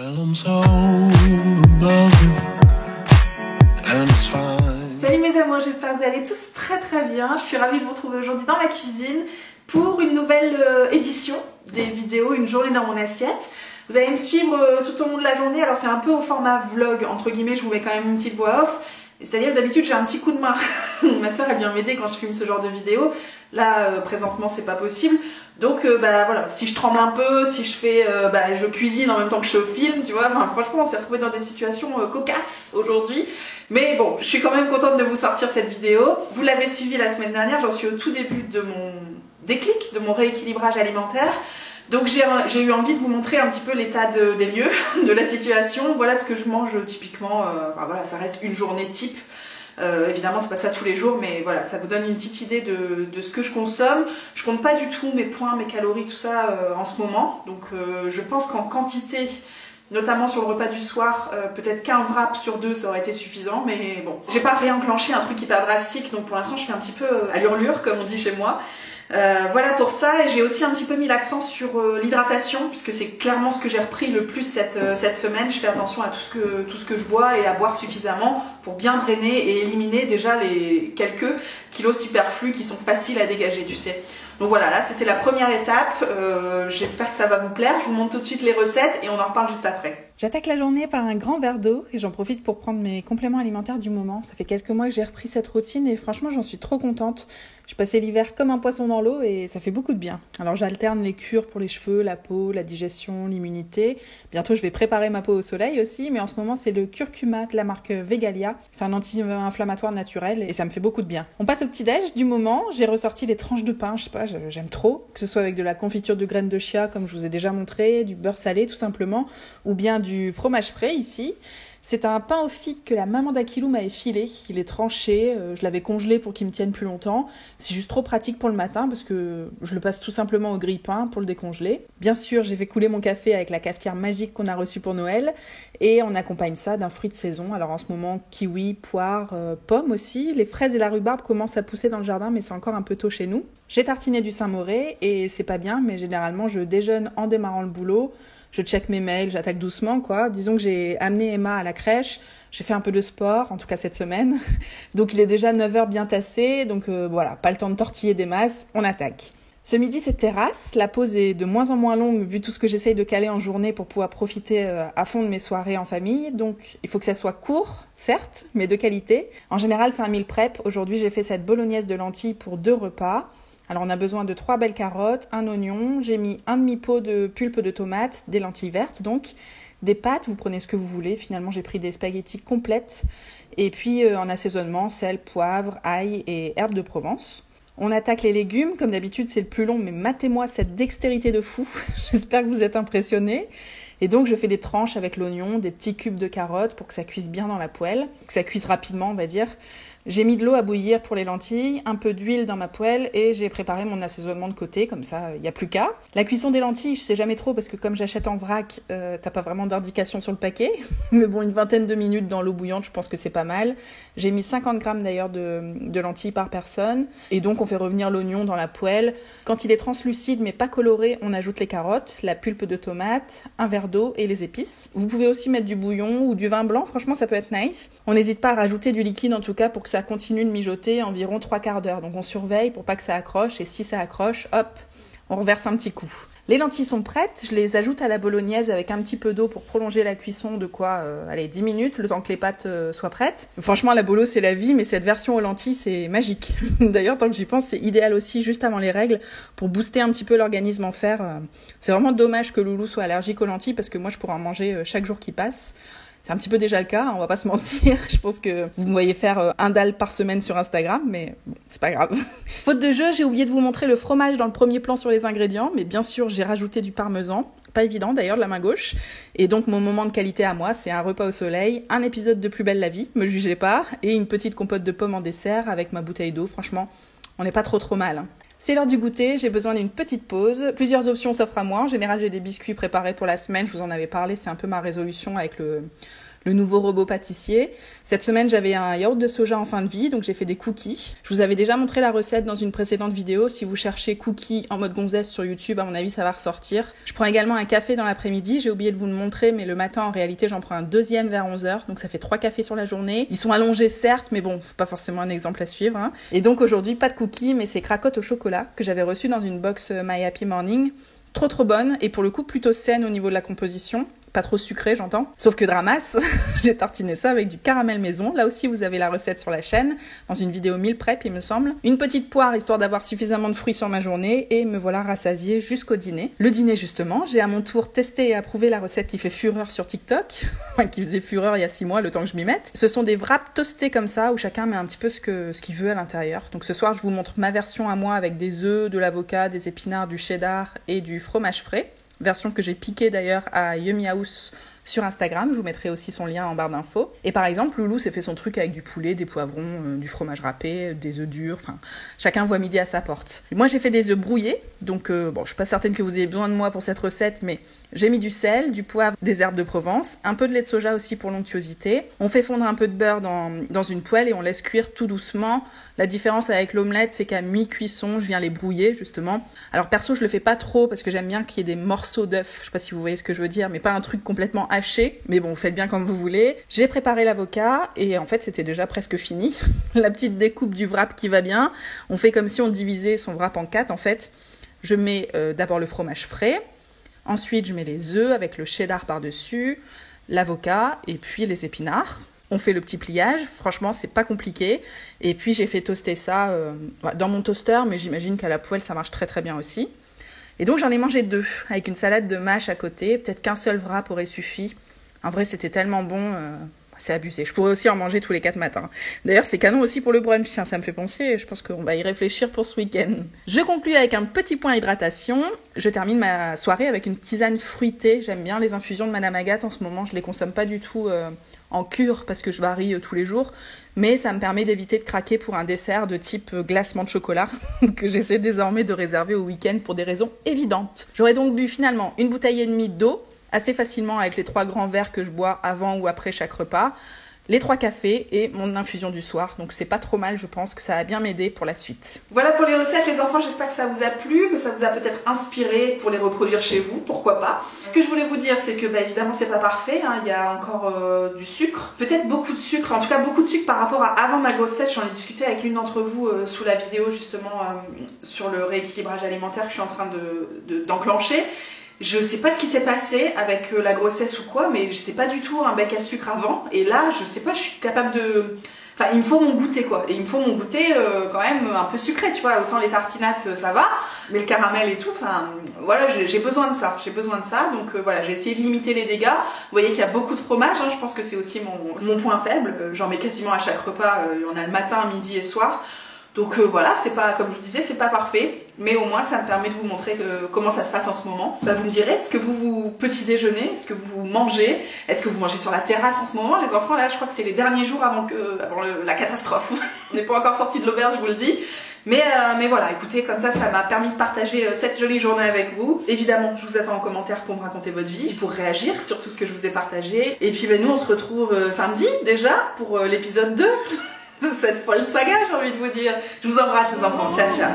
Salut mes amours, j'espère que vous allez tous très très bien. Je suis ravie de vous retrouver aujourd'hui dans ma cuisine pour une nouvelle édition des vidéos Une journée dans mon assiette. Vous allez me suivre tout au long de la journée, alors c'est un peu au format vlog, entre guillemets, je vous mets quand même une petite voix off. C'est-à-dire que d'habitude j'ai un petit coup de main. Ma soeur elle vient m'aider quand je filme ce genre de vidéo. Là présentement c'est pas possible. Donc voilà, si je tremble un peu, si je fais, je cuisine en même temps que je filme, tu vois. Enfin, franchement on s'est retrouvés dans des situations cocasses aujourd'hui. Mais bon, je suis quand même contente de vous sortir cette vidéo. Vous l'avez suivi la semaine dernière, j'en suis au tout début de mon déclic, de mon rééquilibrage alimentaire. Donc j'ai eu envie de vous montrer un petit peu l'état des lieux, de la situation. Voilà ce que je mange typiquement, voilà, ça reste une journée type. Évidemment c'est pas ça tous les jours, mais voilà, ça vous donne une petite idée de ce que je consomme. Je compte pas du tout mes points, mes calories, tout ça en ce moment. Donc je pense qu'en quantité, notamment sur le repas du soir, peut-être qu'un wrap sur 2 ça aurait été suffisant, mais bon, j'ai pas réenclenché un truc hyper drastique, donc pour l'instant je fais un petit peu à l'hurlure comme on dit chez moi. Voilà pour ça, et j'ai aussi un petit peu mis l'accent sur l'hydratation, puisque c'est clairement ce que j'ai repris le plus cette semaine. Je fais attention à tout ce que je bois et à boire suffisamment pour bien drainer et éliminer déjà les quelques kilos superflus qui sont faciles à dégager, tu sais. Donc voilà, là c'était la première étape, j'espère que ça va vous plaire. Je vous montre tout de suite les recettes et on en reparle juste après. J'attaque la journée par un grand verre d'eau et j'en profite pour prendre mes compléments alimentaires du moment. Ça fait quelques mois que j'ai repris cette routine et franchement j'en suis trop contente. Je passais l'hiver comme un poisson dans l'eau et ça fait beaucoup de bien. Alors j'alterne les cures pour les cheveux, la peau, la digestion, l'immunité. Bientôt je vais préparer ma peau au soleil aussi, mais en ce moment c'est le curcuma de la marque Vegalia. C'est un anti-inflammatoire naturel et ça me fait beaucoup de bien. On passe au petit-déj du moment. J'ai ressorti les tranches de pain, je sais pas, j'aime trop. Que ce soit avec de la confiture de graines de chia comme je vous ai déjà montré, du beurre salé tout simplement, ou bien du fromage frais ici. C'est un pain au figues que la maman d'Akilou m'avait filé. Il est tranché, je l'avais congelé pour qu'il me tienne plus longtemps. C'est juste trop pratique pour le matin parce que je le passe tout simplement au grille-pain pour le décongeler. Bien sûr, j'ai fait couler mon café avec la cafetière magique qu'on a reçue pour Noël et on accompagne ça d'un fruit de saison. Alors en ce moment, kiwi, poire, pommes aussi. Les fraises et la rhubarbe commencent à pousser dans le jardin, mais c'est encore un peu tôt chez nous. J'ai tartiné du Saint-Moré et c'est pas bien, mais généralement je déjeune en démarrant le boulot. Je check mes mails, j'attaque doucement, quoi. Disons que j'ai amené Emma à la crèche, j'ai fait un peu de sport, en tout cas cette semaine. Donc il est déjà 9h bien tassé, donc voilà, pas le temps de tortiller des masses, on attaque. Ce midi, c'est terrasse. La pause est de moins en moins longue vu tout ce que j'essaye de caler en journée pour pouvoir profiter à fond de mes soirées en famille. Donc, il faut que ça soit court, certes, mais de qualité. En général, c'est un meal prep. Aujourd'hui, j'ai fait cette bolognaise de lentilles pour 2 repas. Alors on a besoin de 3 belles carottes, un oignon, j'ai mis un demi-pot de pulpe de tomate, des lentilles vertes donc, des pâtes, vous prenez ce que vous voulez, finalement j'ai pris des spaghettis complètes, et puis en assaisonnement, sel, poivre, ail et herbes de Provence. On attaque les légumes, comme d'habitude c'est le plus long, mais matez-moi cette dextérité de fou, j'espère que vous êtes impressionnés. Et donc je fais des tranches avec l'oignon, des petits cubes de carottes pour que ça cuise bien dans la poêle, que ça cuise rapidement on va dire. J'ai mis de l'eau à bouillir pour les lentilles, un peu d'huile dans ma poêle et j'ai préparé mon assaisonnement de côté, comme ça il n'y a plus qu'à. La cuisson des lentilles, je sais jamais trop parce que comme j'achète en vrac, t'as pas vraiment d'indication sur le paquet. Mais bon, une vingtaine de minutes dans l'eau bouillante, je pense que c'est pas mal. J'ai mis 50 grammes d'ailleurs de lentilles par personne. Et donc on fait revenir l'oignon dans la poêle. Quand il est translucide mais pas coloré, on ajoute les carottes, la pulpe de tomate, un verre d'eau et les épices. Vous pouvez aussi mettre du bouillon ou du vin blanc, franchement ça peut être nice. On n'hésite pas à rajouter du liquide en tout cas pour que ça continue de mijoter environ 3/4 d'heure. Donc on surveille pour pas que ça accroche et si ça accroche, hop, on reverse un petit coup. Les lentilles sont prêtes, je les ajoute à la bolognaise avec un petit peu d'eau pour prolonger la cuisson de 10 minutes, le temps que les pâtes soient prêtes. Franchement, la bolo, c'est la vie, mais cette version aux lentilles, c'est magique. D'ailleurs, tant que j'y pense, c'est idéal aussi juste avant les règles pour booster un petit peu l'organisme en fer. C'est vraiment dommage que Loulou soit allergique aux lentilles parce que moi, je pourrais en manger chaque jour qui passe. C'est un petit peu déjà le cas, on va pas se mentir. Je pense que vous me voyez faire un dalle par semaine sur Instagram, mais bon, c'est pas grave. Faute de jeu, j'ai oublié de vous montrer le fromage dans le premier plan sur les ingrédients, mais bien sûr, j'ai rajouté du parmesan. Pas évident d'ailleurs de la main gauche. Et donc mon moment de qualité à moi, c'est un repas au soleil, un épisode de Plus belle la vie, me jugez pas, et une petite compote de pommes en dessert avec ma bouteille d'eau. Franchement, on n'est pas trop mal, hein. C'est l'heure du goûter, j'ai besoin d'une petite pause. Plusieurs options s'offrent à moi. En général, j'ai des biscuits préparés pour la semaine, je vous en avais parlé, c'est un peu ma résolution avec le le nouveau robot pâtissier. Cette semaine, j'avais un yaourt de soja en fin de vie, donc j'ai fait des cookies. Je vous avais déjà montré la recette dans une précédente vidéo. Si vous cherchez cookies en mode gonzesse sur YouTube, à mon avis, ça va ressortir. Je prends également un café dans l'après-midi. J'ai oublié de vous le montrer, mais le matin, en réalité, j'en prends un deuxième vers 11h. Donc ça fait 3 cafés sur la journée. Ils sont allongés, certes, mais bon, c'est pas forcément un exemple à suivre. Hein. Et donc aujourd'hui, pas de cookies, mais c'est cracottes au chocolat que j'avais reçu dans une box My Happy Morning. Trop bonne et pour le coup plutôt saine au niveau de la composition. Pas trop sucré, j'entends. Sauf que dramasse, j'ai tartiné ça avec du caramel maison. Là aussi, vous avez la recette sur la chaîne, dans une vidéo meal prep, il me semble. Une petite poire, histoire d'avoir suffisamment de fruits sur ma journée, et me voilà rassasiée jusqu'au dîner. Le dîner, justement, j'ai à mon tour testé et approuvé la recette qui fait fureur sur TikTok, qui faisait fureur il y a 6 mois, le temps que je m'y mette. Ce sont des wraps toastés comme ça, où chacun met un petit peu ce qu'il veut à l'intérieur. Donc ce soir, je vous montre ma version à moi, avec des œufs, de l'avocat, des épinards, du cheddar et du fromage frais. Version que j'ai piquée d'ailleurs à Yummy House sur Instagram, je vous mettrai aussi son lien en barre d'infos. Et par exemple, Loulou s'est fait son truc avec du poulet, des poivrons, du fromage râpé, des œufs durs, enfin, chacun voit midi à sa porte. Et moi, j'ai fait des œufs brouillés, donc bon, je suis pas certaine que vous ayez besoin de moi pour cette recette, mais j'ai mis du sel, du poivre, des herbes de Provence, un peu de lait de soja aussi pour l'onctuosité. On fait fondre un peu de beurre dans une poêle et on laisse cuire tout doucement. La différence avec l'omelette, c'est qu'à mi-cuisson, je viens les brouiller, justement. Alors perso, je le fais pas trop parce que j'aime bien qu'il y ait des morceaux d'œufs. Je sais pas si vous voyez ce que je veux dire, mais pas un truc complètement haché. Mais bon, faites bien comme vous voulez. J'ai préparé l'avocat et en fait, c'était déjà presque fini. La petite découpe du wrap qui va bien. On fait comme si on divisait son wrap en 4, en fait. Je mets d'abord le fromage frais. Ensuite, je mets les œufs avec le cheddar par-dessus, l'avocat et puis les épinards. On fait le petit pliage, franchement c'est pas compliqué. Et puis j'ai fait toaster ça dans mon toaster, mais j'imagine qu'à la poêle ça marche très bien aussi. Et donc j'en ai mangé 2, avec une salade de mâche à côté. Peut-être qu'un seul wrap aurait suffi. En vrai c'était tellement bon, c'est abusé. Je pourrais aussi en manger tous les 4 matins. D'ailleurs c'est canon aussi pour le brunch, tiens ça me fait penser, je pense qu'on va y réfléchir pour ce week-end. Je conclue avec un petit point hydratation. Je termine ma soirée avec une tisane fruitée. J'aime bien les infusions de Madame Agathe en ce moment, je les consomme pas du tout en cure parce que je varie tous les jours, mais ça me permet d'éviter de craquer pour un dessert de type glacement de chocolat que j'essaie désormais de réserver au week-end pour des raisons évidentes. J'aurais donc bu finalement 1,5 bouteille d'eau assez facilement avec les 3 grands verres que je bois avant ou après chaque repas, les 3 cafés et mon infusion du soir. Donc c'est pas trop mal, je pense que ça va bien m'aider pour la suite. Voilà pour les recettes les enfants, j'espère que ça vous a plu, que ça vous a peut-être inspiré pour les reproduire chez vous, pourquoi pas. Ce que je voulais vous dire, c'est que évidemment c'est pas parfait, hein. Il y a encore du sucre, peut-être beaucoup de sucre, en tout cas beaucoup de sucre par rapport à avant ma grossesse. J'en ai discuté avec l'une d'entre vous sous la vidéo justement sur le rééquilibrage alimentaire que je suis en train d'enclencher. Je sais pas ce qui s'est passé avec la grossesse ou quoi, mais j'étais pas du tout un bec à sucre avant. Et là, je sais pas, je suis capable de... Enfin, il me faut mon goûter quoi. Et il me faut mon goûter quand même un peu sucré, tu vois. Autant les tartinasses, ça va, mais le caramel et tout, enfin, voilà, j'ai besoin de ça. J'ai besoin de ça. Donc voilà, j'ai essayé de limiter les dégâts. Vous voyez qu'il y a beaucoup de fromage, hein. Je pense que c'est aussi mon point faible. J'en mets quasiment à chaque repas. Il y en a le matin, midi et soir. Donc voilà, c'est pas, comme je vous disais, c'est pas parfait, mais au moins ça me permet de vous montrer comment ça se passe en ce moment. Vous me direz, est-ce que vous petit déjeunez, est-ce que vous mangez, est-ce que vous mangez sur la terrasse en ce moment? Les enfants là, je crois que c'est les derniers jours avant la catastrophe. On n'est pas encore sorti de l'auberge, je vous le dis. Mais voilà, écoutez, comme ça m'a permis de partager cette jolie journée avec vous. Évidemment, je vous attends en commentaire pour me raconter votre vie, pour réagir sur tout ce que je vous ai partagé. Et puis nous, on se retrouve samedi déjà pour l'épisode 2. Cette folle saga, j'ai envie de vous dire. Je vous embrasse les enfants, ciao ciao.